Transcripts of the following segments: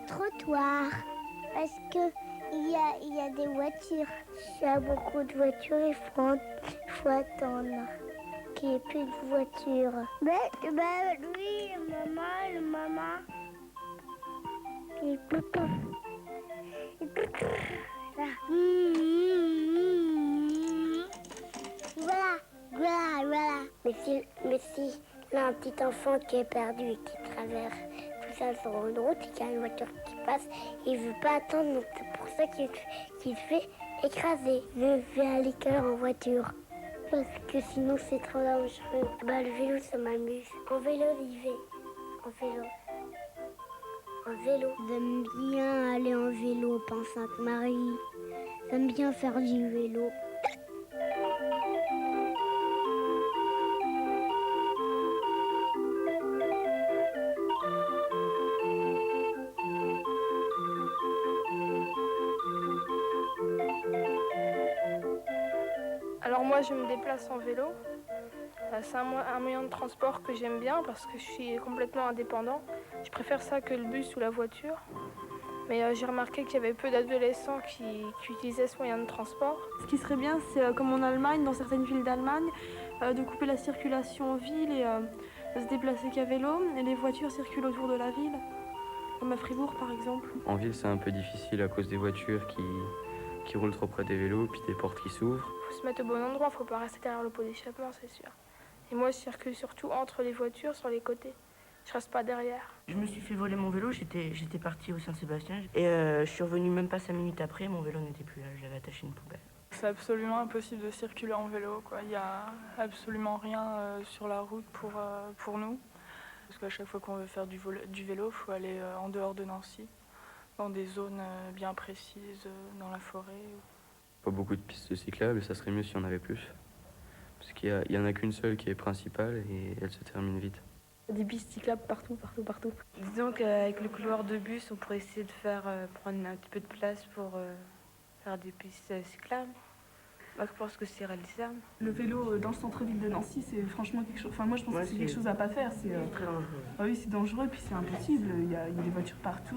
trottoir. Parce que il y a des voitures. S'il y a beaucoup de voitures, il faut attendre qu'il n'y ait plus de voitures. Oui, le maman. Et papa. Et papa. Voilà. Mais si là, un petit enfant qui est perdu et qui traverse tout ça sur une route et qu'il y a une voiture qui passe, il veut pas attendre, donc c'est pour ça qu'il se fait écraser. Je vais à l'école en voiture, parce que sinon c'est trop dangereux. Le vélo, ça m'amuse. En vélo, j'y vais. En vélo. En vélo. J'aime bien aller en vélo au Pont Sainte-Marie. J'aime bien faire du vélo. Alors moi je me déplace en vélo. C'est un moyen de transport que j'aime bien parce que je suis complètement indépendant. Je préfère ça que le bus ou la voiture. Mais j'ai remarqué qu'il y avait peu d'adolescents qui utilisaient ce moyen de transport. Ce qui serait bien, c'est comme en Allemagne, dans certaines villes d'Allemagne, de couper la circulation en ville et de se déplacer qu'à vélo. Et les voitures circulent autour de la ville, comme à Fribourg par exemple. En ville, c'est un peu difficile à cause des voitures qui roulent trop près des vélos, puis des portes qui s'ouvrent. Il faut se mettre au bon endroit, il ne faut pas rester derrière le pot d'échappement, c'est sûr. Et moi, je circule surtout entre les voitures, sur les côtés. Je reste pas derrière. Je me suis fait voler mon vélo, j'étais parti au Saint-Sébastien. Et je suis revenu même pas 5 minutes après, mon vélo n'était plus là, je l'avais attaché à une poubelle. C'est absolument impossible de circuler en vélo, quoi. Il n'y a absolument rien sur la route pour nous. Parce qu'à chaque fois qu'on veut faire du vélo, il faut aller en dehors de Nancy, dans des zones bien précises, dans la forêt. Pas beaucoup de pistes cyclables, et ça serait mieux si on avait plus. Parce qu'il y en a qu'une seule qui est principale et elle se termine vite. Des pistes cyclables partout. Disons qu'avec le couloir de bus, on pourrait essayer de prendre un petit peu de place pour faire des pistes cyclables. Moi, je pense que c'est réalisable. Le vélo dans le centre-ville de Nancy, c'est franchement quelque chose. Enfin, moi, je pense que c'est quelque chose à pas faire. C'est très dangereux. Ah oui, c'est dangereux, puis c'est impossible. Il y a des voitures partout.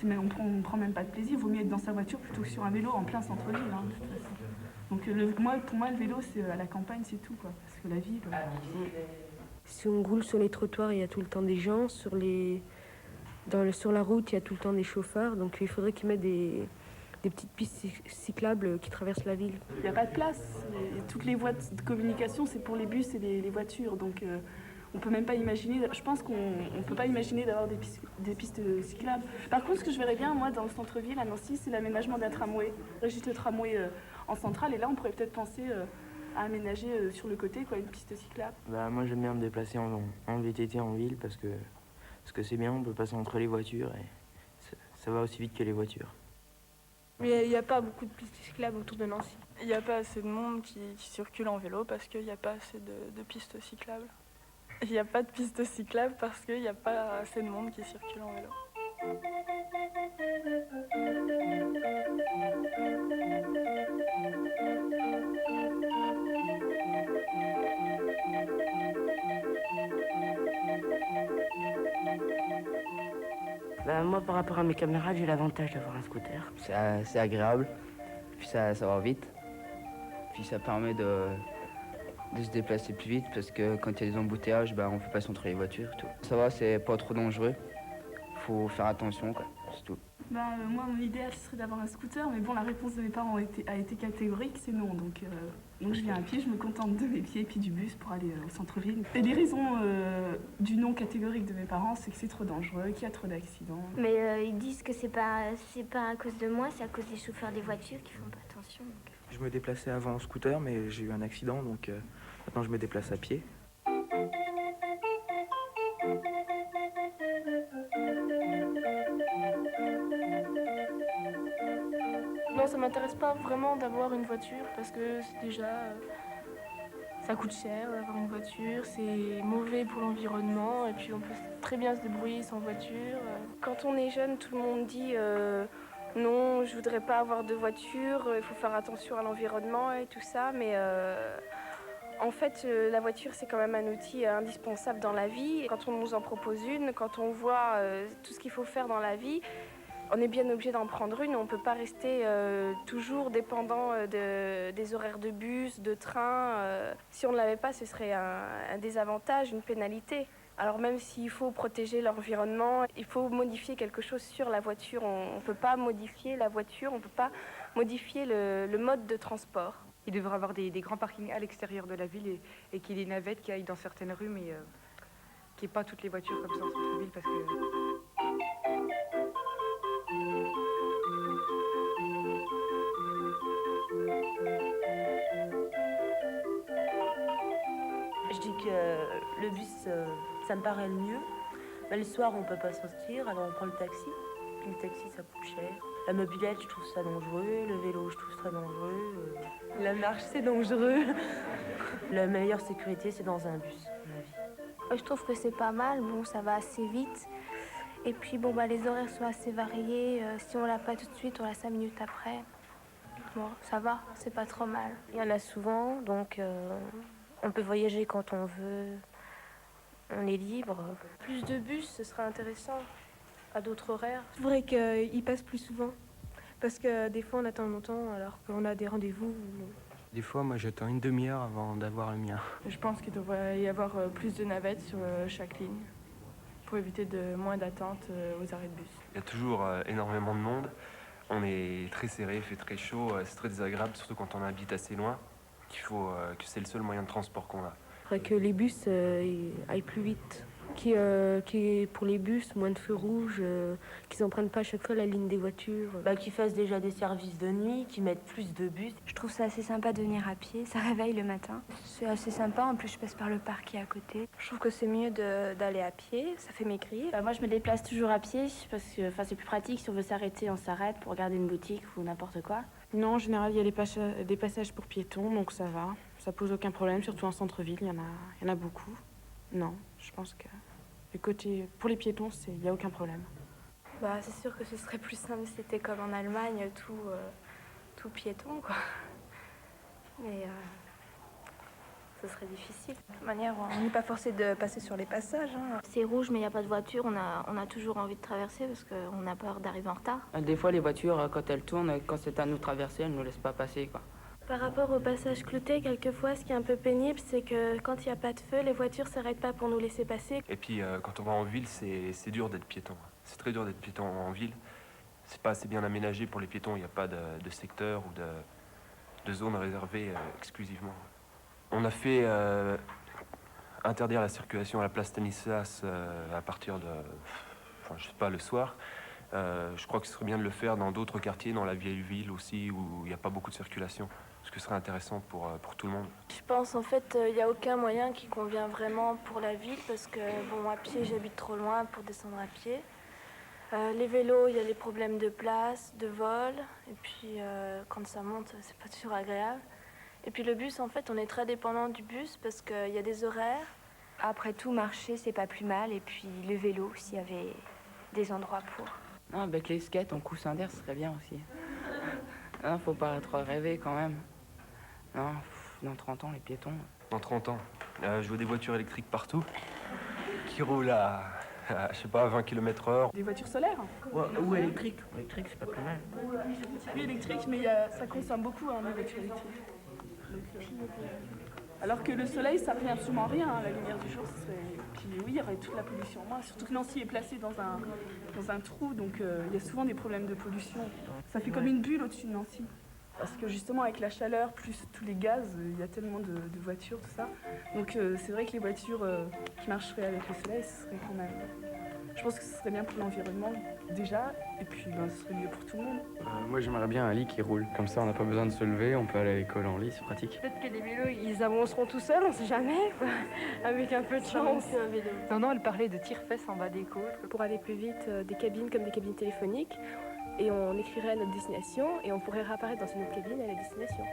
Même, on prend même pas de plaisir. Il vaut mieux être dans sa voiture plutôt que sur un vélo en plein centre-ville. Hein, de toute façon. Donc, pour moi, le vélo, c'est à la campagne, c'est tout, quoi. Parce que la ville. Si on roule sur les trottoirs, il y a tout le temps des gens. Sur la route, il y a tout le temps des chauffeurs. Donc, il faudrait qu'ils mettent des petites pistes cyclables qui traversent la ville. Il n'y a pas de place. Toutes les voies de communication, c'est pour les bus et les voitures. Donc, on peut même pas imaginer. Je pense qu'on peut pas imaginer d'avoir des pistes cyclables. Par contre, ce que je verrais bien, moi, dans le centre-ville, à Nancy, c'est l'aménagement d'un tramway. Juste le tramway en centrale. Et là, on pourrait peut-être penser à aménager sur le côté, quoi, une piste cyclable. Moi, j'aime bien me déplacer en VTT en ville parce que c'est bien, on peut passer entre les voitures et ça va aussi vite que les voitures. Mais il n'y a pas beaucoup de pistes cyclables autour de Nancy. Il n'y a pas assez de monde qui circule en vélo parce qu'il n'y a pas assez de pistes cyclables. Il n'y a pas de pistes cyclables parce qu'il n'y a pas assez de monde qui circule en vélo. Moi, par rapport à mes camarades, j'ai l'avantage d'avoir un scooter. C'est agréable, puis ça va vite, puis ça permet de se déplacer plus vite parce que quand il y a des embouteillages, on peut passer entre les voitures. Tout. Ça va, c'est pas trop dangereux, faut faire attention, quoi, c'est tout. Moi, mon idéal, ce serait d'avoir un scooter, mais bon, la réponse de mes parents a été catégorique, c'est non. Donc je viens à pied, je me contente de mes pieds et puis du bus pour aller au centre-ville. Et les raisons du non catégorique de mes parents, c'est que c'est trop dangereux, qu'il y a trop d'accidents. Mais ils disent que c'est pas à cause de moi, c'est à cause des chauffeurs des voitures qui font pas attention. Donc. Je me déplaçais avant en scooter, mais j'ai eu un accident, donc maintenant je me déplace à pied. Non, ça m'intéresse pas vraiment d'avoir une voiture parce que c'est déjà... ça coûte cher d'avoir une voiture, c'est mauvais pour l'environnement et puis on peut très bien se débrouiller sans voiture. Quand on est jeune, tout le monde dit non, je voudrais pas avoir de voiture, il faut faire attention à l'environnement et tout ça, mais En fait, la voiture, c'est quand même un outil indispensable dans la vie. Quand on nous en propose une, quand on voit tout ce qu'il faut faire dans la vie, on est bien obligé d'en prendre une. On ne peut pas rester toujours dépendant des horaires de bus, de train. Si on ne l'avait pas, ce serait un désavantage, une pénalité. Alors même s'il faut protéger l'environnement, il faut modifier quelque chose sur la voiture. On ne peut pas modifier la voiture, on ne peut pas modifier le mode de transport. Il devrait y avoir des grands parkings à l'extérieur de la ville et qu'il y ait des navettes qui aillent dans certaines rues, mais qu'il n'y ait pas toutes les voitures comme ça en centre-ville parce que... Je dis que le bus, ça me paraît le mieux. Mais le soir, on peut pas sortir, alors on prend le taxi. Le taxi, ça coûte cher. La mobilette, je trouve ça dangereux. Le vélo, je trouve ça dangereux. La marche, c'est dangereux. La meilleure sécurité, c'est dans un bus, à mon avis. Je trouve que c'est pas mal. Bon, ça va assez vite. Et puis, bon, les horaires sont assez variés. Si on l'a pas tout de suite, on l'a 5 minutes après. Bon, ça va, c'est pas trop mal. Il y en a souvent, donc on peut voyager quand on veut. On est libre. Plus de bus, ce serait intéressant. À d'autres horaires. Il faudrait qu'ils passent plus souvent. Parce que des fois, on attend longtemps alors qu'on a des rendez-vous. Des fois, moi, j'attends une demi-heure avant d'avoir le mien. Je pense qu'il devrait y avoir plus de navettes sur chaque ligne pour éviter moins d'attentes aux arrêts de bus. Il y a toujours énormément de monde. On est très serré, il fait très chaud, c'est très désagréable, surtout quand on habite assez loin, que c'est le seul moyen de transport qu'on a. Il faudrait que les bus aillent plus vite. Qu'il y ait pour les bus moins de feux rouges, qu'ils n'empruntent pas à chaque fois la ligne des voitures. Qu'ils fassent déjà des services de nuit, qu'ils mettent plus de bus. Je trouve ça assez sympa de venir à pied, ça réveille le matin. C'est assez sympa, en plus je passe par le parc qui est à côté. Je trouve que c'est mieux d'aller à pied, ça fait maigrir. Moi je me déplace toujours à pied parce que c'est plus pratique. Si on veut s'arrêter, on s'arrête pour regarder une boutique ou n'importe quoi. Non, en général il y a des passages pour piétons, donc ça va. Ça pose aucun problème, surtout en centre-ville, il y en a beaucoup. Non, je pense que pour les piétons, il n'y a aucun problème. C'est sûr que ce serait plus simple si c'était comme en Allemagne, tout piéton, quoi. Mais ce serait difficile. De toute manière, on n'est pas forcé de passer sur les passages. C'est rouge, mais il n'y a pas de voiture. On a toujours envie de traverser parce qu'on a peur d'arriver en retard. Des fois, les voitures, quand elles tournent, quand c'est à nous de traverser, elles ne nous laissent pas passer, quoi. Par rapport au passage clouté, quelquefois, ce qui est un peu pénible, c'est que quand il n'y a pas de feu, les voitures ne s'arrêtent pas pour nous laisser passer. Et puis, quand on va en ville, c'est dur d'être piéton. C'est très dur d'être piéton en ville. C'est pas assez bien aménagé pour les piétons. Il n'y a pas de secteur ou de zone réservée exclusivement. On a fait interdire la circulation à la place Stanislas à partir de, je sais pas, le soir. Je crois que ce serait bien de le faire dans d'autres quartiers, dans la vieille ville aussi, où il n'y a pas beaucoup de circulation. Ce que ce serait intéressant pour tout le monde. Je pense en fait il n'y a aucun moyen qui convient vraiment pour la ville parce que à pied j'habite trop loin pour descendre à pied. Les vélos, il y a les problèmes de place, de vol, et puis quand ça monte, c'est pas toujours agréable. Et puis le bus, en fait, on est très dépendant du bus parce qu'il y a des horaires. Après tout, marcher, c'est pas plus mal. Et puis le vélo, s'il y avait des endroits pour. Non, avec les skates en coussin d'air, ce serait bien aussi. Non, faut pas trop rêver quand même. Non, dans 30 ans, les piétons. Dans 30 ans, je vois des voitures électriques partout qui roulent je sais pas, 20 km/h. Des voitures solaires ou électriques. Électrique, c'est pas plus mal. Oui, électrique, mais ça consomme beaucoup, les voitures électriques. Alors que le soleil, ça ne fait absolument rien. La lumière du jour, puis oui, il y aurait toute la pollution en moins. Surtout que Nancy est placée dans un trou, donc il y a souvent des problèmes de pollution. Ça fait comme une bulle au-dessus de Nancy. Parce que justement, avec la chaleur, plus tous les gaz, il y a tellement de voitures, tout ça. Donc c'est vrai que les voitures qui marcheraient avec le soleil, ce serait quand même... Je pense que ce serait bien pour l'environnement, déjà, et puis ce serait mieux pour tout le monde. Moi, j'aimerais bien un lit qui roule. Comme ça, on n'a pas besoin de se lever, on peut aller à l'école en lit, c'est pratique. Peut-être que les vélos, ils avanceront tout seuls, on sait jamais, quoi. Avec un peu de chance. Non, elle parlait de tire-fesses en bas des côtes. Pour aller plus vite, des cabines comme des cabines téléphoniques, et on écrirait notre destination, et on pourrait réapparaître dans une autre cabine à la destination.